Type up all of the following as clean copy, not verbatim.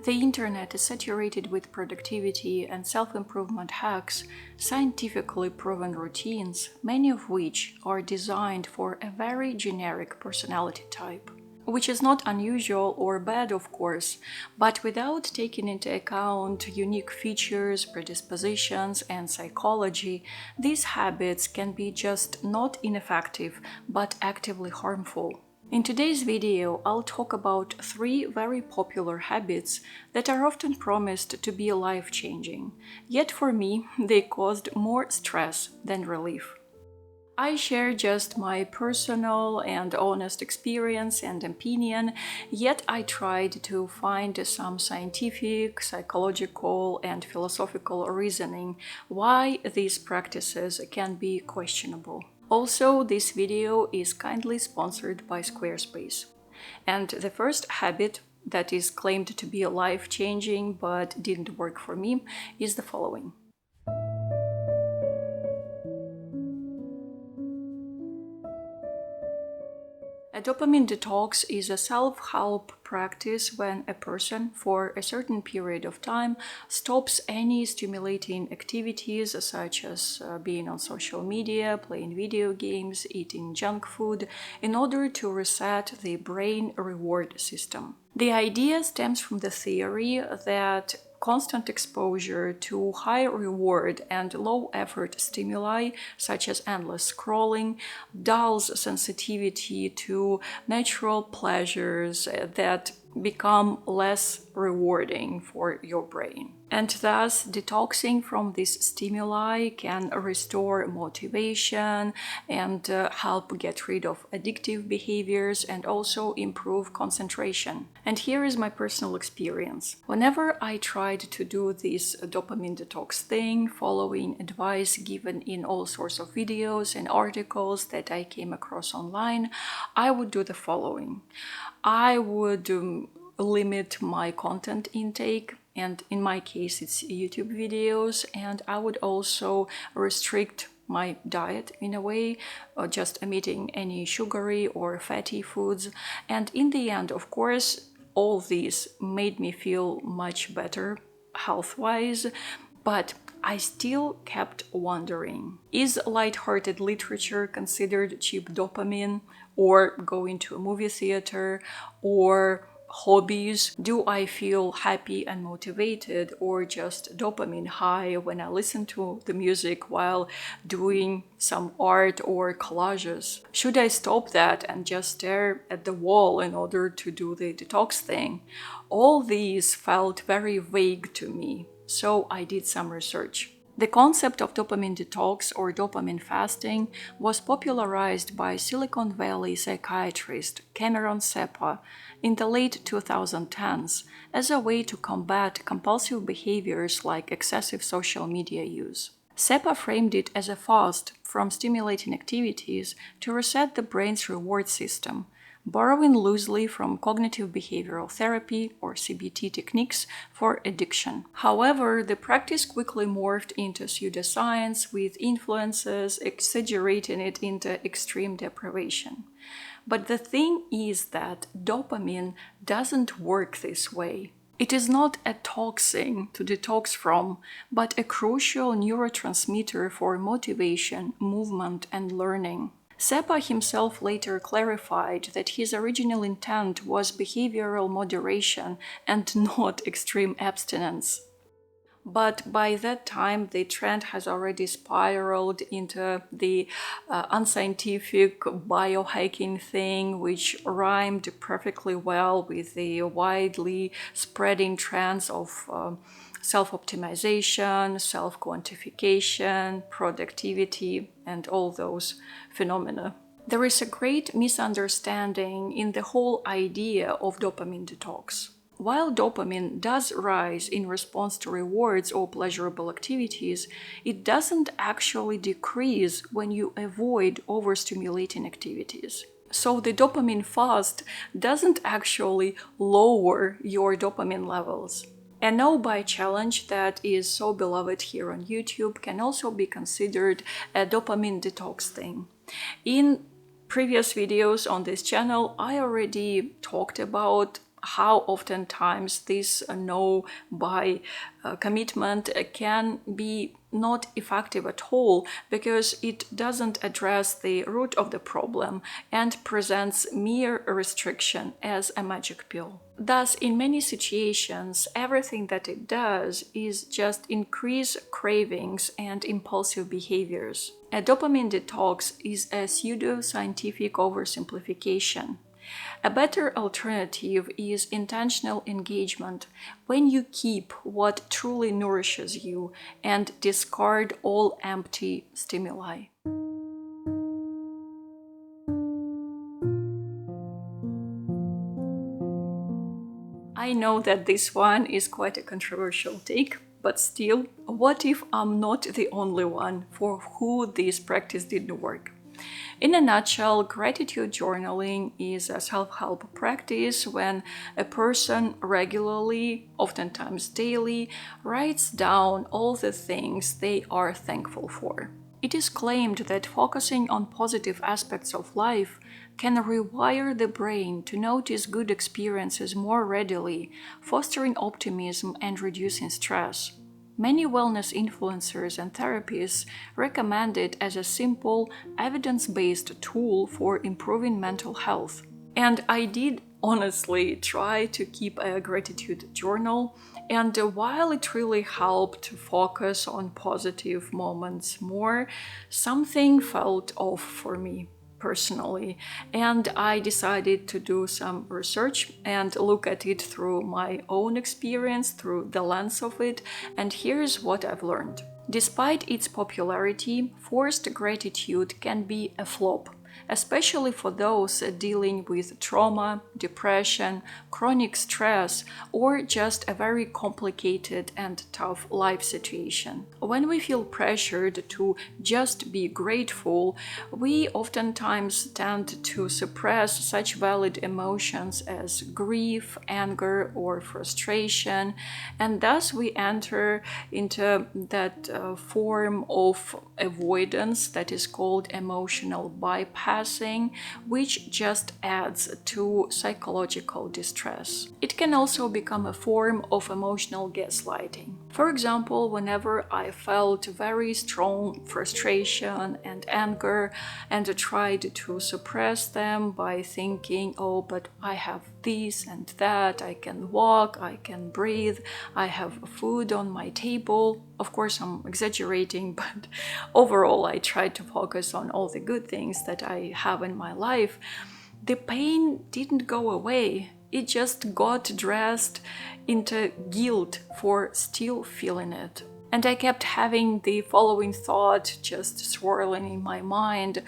The internet is saturated with productivity and self-improvement hacks, scientifically proven routines, many of which are designed for a very generic personality type. Which is not unusual or bad, of course, but without taking into account unique features, predispositions, and psychology, these habits can be just not ineffective, but actively harmful. In today's video, I'll talk about 3 very popular habits that are often promised to be life-changing, yet for me, they caused more stress than relief. I share just my personal and honest experience and opinion, yet I tried to find some scientific, psychological, and philosophical reasoning why these practices can be questionable. Also, this video is kindly sponsored by Squarespace. And the first habit that is claimed to be life-changing but didn't work for me is the following. A dopamine detox is a self-help practice when a person, for a certain period of time, stops any stimulating activities such as being on social media, playing video games, eating junk food, in order to reset the brain reward system. The idea stems from the theory that constant exposure to high reward and low effort stimuli, such as endless scrolling, dulls sensitivity to natural pleasures that become less rewarding for your brain. And thus, detoxing from this stimuli can restore motivation and help get rid of addictive behaviors and also improve concentration. And here is my personal experience. Whenever I tried to do this dopamine detox thing, following advice given in all sorts of videos and articles that I came across online, I would do the following. I would limit my content intake, and in my case it's YouTube videos, and I would also restrict my diet in a way, just omitting any sugary or fatty foods. And in the end, of course, all these made me feel much better health-wise, but I still kept wondering, is light-hearted literature considered cheap dopamine, or going to a movie theater, or hobbies? Do I feel happy and motivated, or just dopamine high when I listen to the music while doing some art or collages? Should I stop that and just stare at the wall in order to do the detox thing? All these felt very vague to me, so I did some research. The concept of dopamine detox or dopamine fasting was popularized by Silicon Valley psychiatrist Cameron Seppa in the late 2010s as a way to combat compulsive behaviors like excessive social media use. Seppa framed it as a fast from stimulating activities to reset the brain's reward system, borrowing loosely from cognitive behavioral therapy or CBT techniques for addiction. However, the practice quickly morphed into pseudoscience with influences exaggerating it into extreme deprivation. But the thing is that dopamine doesn't work this way. It is not a toxin to detox from, but a crucial neurotransmitter for motivation, movement, and learning. Seppa himself later clarified that his original intent was behavioral moderation and not extreme abstinence. But by that time, the trend has already spiraled into the unscientific biohacking thing, which rhymed perfectly well with the widely spreading trends of self-optimization, self-quantification, productivity, and all those phenomena. There is a great misunderstanding in the whole idea of dopamine detox. While dopamine does rise in response to rewards or pleasurable activities, it doesn't actually decrease when you avoid overstimulating activities. So the dopamine fast doesn't actually lower your dopamine levels. A no-buy challenge that is so beloved here on YouTube can also be considered a dopamine detox thing. In previous videos on this channel, I already talked about how oftentimes this no by commitment can be not effective at all, because it doesn't address the root of the problem and presents mere restriction as a magic pill. Thus, in many situations, everything that it does is just increase cravings and impulsive behaviors. A dopamine detox is a pseudo-scientific oversimplification. A better alternative is intentional engagement, when you keep what truly nourishes you and discard all empty stimuli. I know that this one is quite a controversial take, but still, what if I'm not the only one for who this practice didn't work? In a nutshell, gratitude journaling is a self-help practice when a person regularly, oftentimes daily, writes down all the things they are thankful for. It is claimed that focusing on positive aspects of life can rewire the brain to notice good experiences more readily, fostering optimism and reducing stress. Many wellness influencers and therapists recommend it as a simple, evidence-based tool for improving mental health. And I did honestly try to keep a gratitude journal, and while it really helped to focus on positive moments more, something felt off for me personally, and I decided to do some research and look at it through my own experience, through the lens of it, and here's what I've learned. Despite its popularity, forced gratitude can be a flop, especially for those dealing with trauma, depression, chronic stress, or just a very complicated and tough life situation. When we feel pressured to just be grateful, we oftentimes tend to suppress such valid emotions as grief, anger, or frustration, and thus we enter into that form of avoidance that is called emotional bypassing, which just adds to psychological distress. It can also become a form of emotional gaslighting. For example, whenever I felt very strong frustration and anger and tried to suppress them by thinking, oh, but I have this and that, I can walk, I can breathe, I have food on my table. Of course, I'm exaggerating, but overall, I tried to focus on all the good things that I have in my life. The pain didn't go away. It just got dressed into guilt for still feeling it. And I kept having the following thought just swirling in my mind: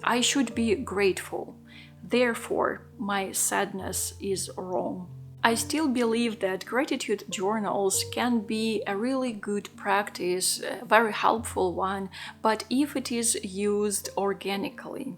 I should be grateful. Therefore, my sadness is wrong. I still believe that gratitude journals can be a really good practice, a very helpful one, but if it is used organically.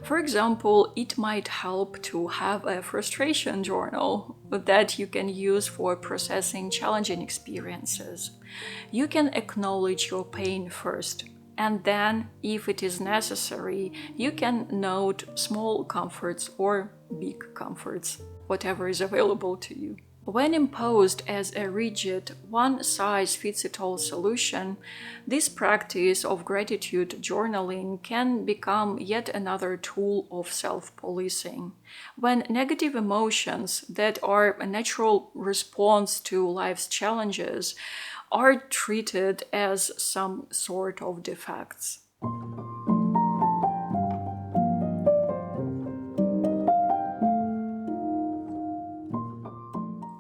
For example, it might help to have a frustration journal that you can use for processing challenging experiences. You can acknowledge your pain first, and then, if it is necessary, you can note small comforts or big comforts, whatever is available to you. When imposed as a rigid, one-size-fits-it-all solution, this practice of gratitude journaling can become yet another tool of self-policing. When negative emotions that are a natural response to life's challenges are treated as some sort of defects.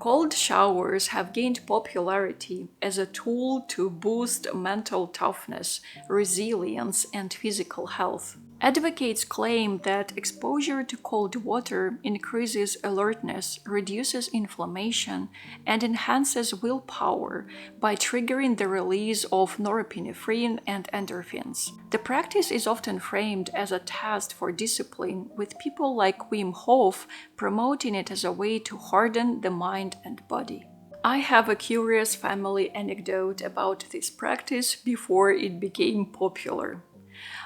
Cold showers have gained popularity as a tool to boost mental toughness, resilience, and physical health. Advocates claim that exposure to cold water increases alertness, reduces inflammation, and enhances willpower by triggering the release of norepinephrine and endorphins. The practice is often framed as a test for discipline, with people like Wim Hof promoting it as a way to harden the mind and body. I have a curious family anecdote about this practice before it became popular.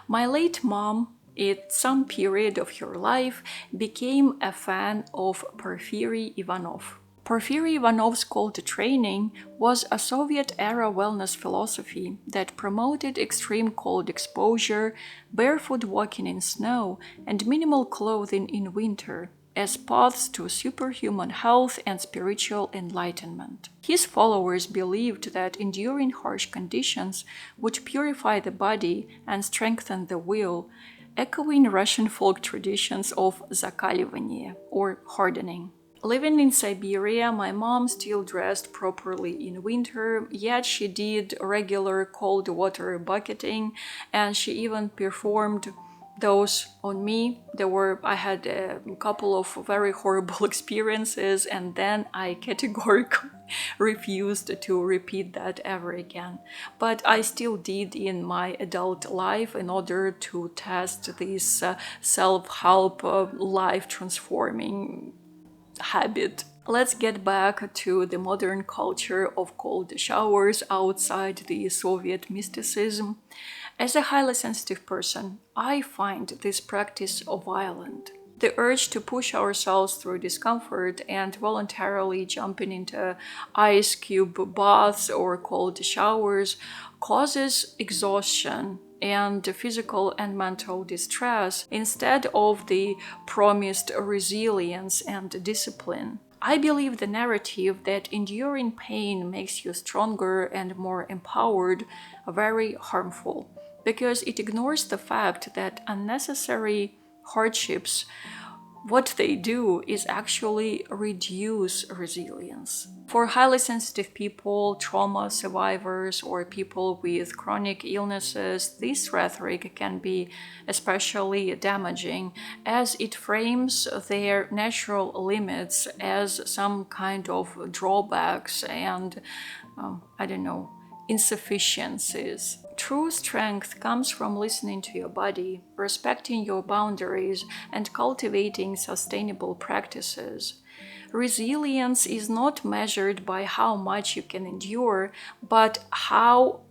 My late mom at some period of your life, became a fan of Porfiry Ivanov. Porfiry Ivanov's cold training was a Soviet-era wellness philosophy that promoted extreme cold exposure, barefoot walking in snow, and minimal clothing in winter as paths to superhuman health and spiritual enlightenment. His followers believed that enduring harsh conditions would purify the body and strengthen the will, echoing Russian folk traditions of zakaливание, or hardening. Living in Siberia, my mom still dressed properly in winter, yet she did regular cold water bucketing, and she even performed those on me. I had a couple of very horrible experiences, and then I categorically refused to repeat that ever again. But I still did in my adult life in order to test this self-help, life-transforming habit. Let's get back to the modern culture of cold showers outside the Soviet mysticism. As a highly sensitive person, I find this practice violent. The urge to push ourselves through discomfort and voluntarily jumping into ice cube baths or cold showers causes exhaustion and physical and mental distress instead of the promised resilience and discipline. I believe the narrative that enduring pain makes you stronger and more empowered very harmful, because it ignores the fact that unnecessary hardships, what they do is actually reduce resilience. For highly sensitive people, trauma survivors, or people with chronic illnesses, this rhetoric can be especially damaging as it frames their natural limits as some kind of drawbacks and, insufficiencies. True strength comes from listening to your body, respecting your boundaries, and cultivating sustainable practices. Resilience is not measured by how much you can endure, but how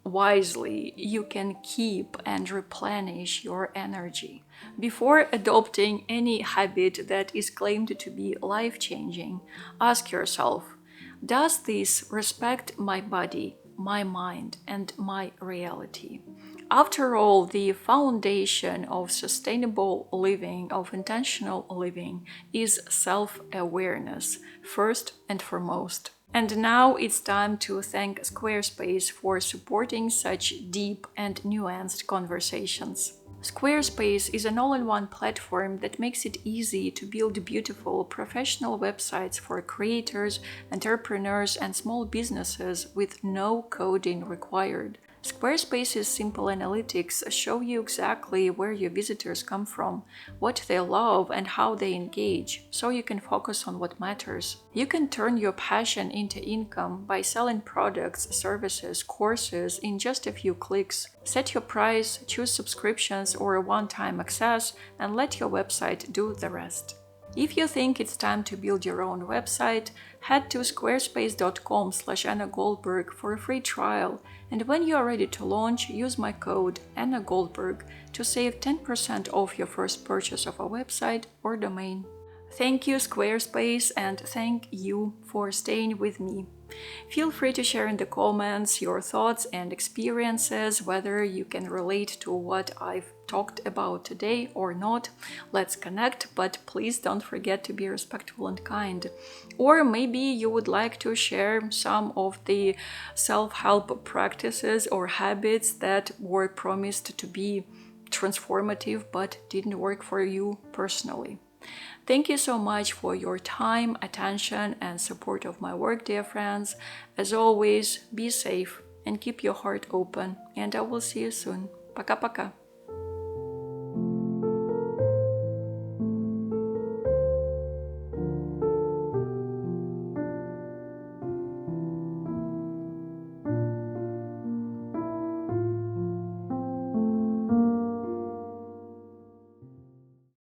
wisely you can keep and replenish your energy. Before adopting any habit that is claimed to be life-changing, ask yourself, does this respect my body, my mind, and my reality? After all, the foundation of sustainable living, of intentional living, is self-awareness, first and foremost. And now it's time to thank Squarespace for supporting such deep and nuanced conversations. Squarespace is an all-in-one platform that makes it easy to build beautiful, professional websites for creators, entrepreneurs, and small businesses with no coding required. Squarespace's simple analytics show you exactly where your visitors come from, what they love, and how they engage, so you can focus on what matters. You can turn your passion into income by selling products, services, courses in just a few clicks. Set your price, choose subscriptions or a one-time access, and let your website do the rest. If you think it's time to build your own website, head to squarespace.com/Anna Goldberg for a free trial, and when you are ready to launch, use my code Anna Goldberg to save 10% off your first purchase of a website or domain. Thank you, Squarespace, and thank you for staying with me. Feel free to share in the comments your thoughts and experiences, whether you can relate to what I've talked about today or not. Let's connect, but please don't forget to be respectful and kind. Or maybe you would like to share some of the self-help practices or habits that were promised to be transformative but didn't work for you personally. Thank you so much for your time, attention, and support of my work, dear friends. As always, be safe and keep your heart open, and I will see you soon. Пока-пока.